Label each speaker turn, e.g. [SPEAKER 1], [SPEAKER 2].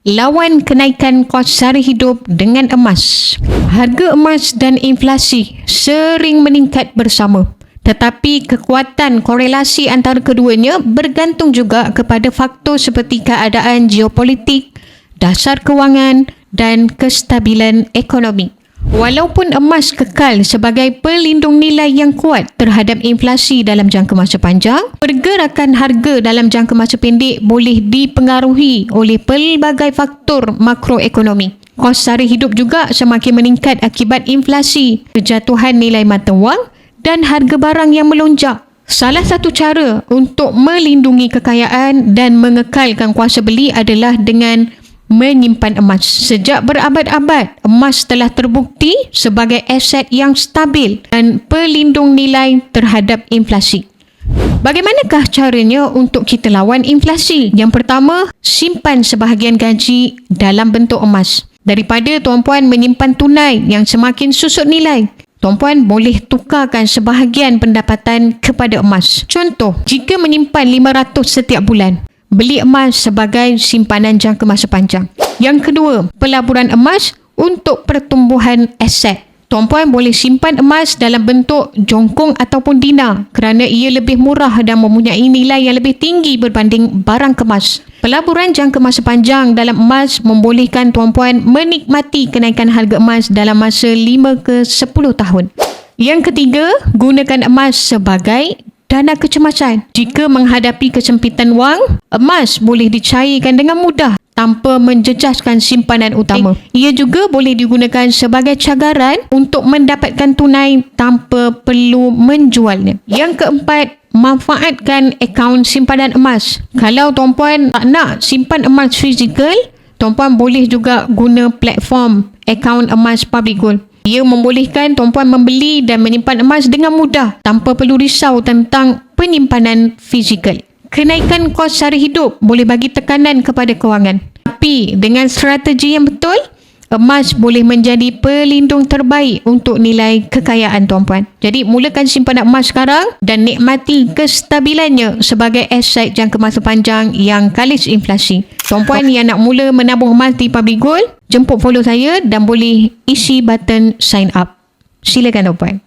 [SPEAKER 1] lawan kenaikan kos sara hidup dengan emas. Harga emas dan inflasi sering meningkat bersama. Tetapi kekuatan korelasi antara keduanya bergantung juga kepada faktor seperti keadaan geopolitik, dasar kewangan dan kestabilan ekonomi. Walaupun emas kekal sebagai pelindung nilai yang kuat terhadap inflasi dalam jangka masa panjang, pergerakan harga dalam jangka masa pendek boleh dipengaruhi oleh pelbagai faktor makroekonomi. Kos sara hidup juga semakin meningkat akibat inflasi, kejatuhan nilai mata wang dan harga barang yang melonjak. Salah satu cara untuk melindungi kekayaan dan mengekalkan kuasa beli adalah dengan menyimpan emas. Sejak berabad-abad, emas telah terbukti sebagai aset yang stabil dan pelindung nilai terhadap inflasi. Bagaimanakah caranya untuk kita lawan inflasi? Yang pertama, simpan sebahagian gaji dalam bentuk emas. Daripada tuan-puan menyimpan tunai yang semakin susut nilai, tuan-puan boleh tukarkan sebahagian pendapatan kepada emas. Contoh, jika menyimpan 500 setiap bulan, beli emas sebagai simpanan jangka masa panjang. Yang kedua, pelaburan emas untuk pertumbuhan aset. Tuan-puan boleh simpan emas dalam bentuk jongkong ataupun dinar kerana ia lebih murah dan mempunyai nilai yang lebih tinggi berbanding barang kemas. Pelaburan jangka masa panjang dalam emas membolehkan tuan-puan menikmati kenaikan harga emas dalam masa 5 ke 10 tahun. Yang ketiga, gunakan emas sebagai dana kecemasan. Jika menghadapi kesempitan wang, emas boleh dicairkan dengan mudah tanpa menjejaskan simpanan utama. Ia juga boleh digunakan sebagai cagaran untuk mendapatkan tunai tanpa perlu menjualnya. Yang keempat, manfaatkan akaun simpanan emas. Kalau tuan-puan tak nak simpan emas fizikal, tuan-puan boleh juga guna platform akaun emas Public Gold. Ia membolehkan tuan-puan membeli dan menyimpan emas dengan mudah tanpa perlu risau tentang penyimpanan fizikal. Kenaikan kos sara hidup boleh bagi tekanan kepada kewangan. Tapi dengan strategi yang betul, emas boleh menjadi pelindung terbaik untuk nilai kekayaan tuan-puan. Jadi mulakan simpanan emas sekarang dan nikmati kestabilannya sebagai aset jangka masa panjang yang kalis inflasi. Tuan-puan yang nak mula menabung emas di Public Gold, jemput follow saya dan boleh isi button sign up. Silakan tuan-puan.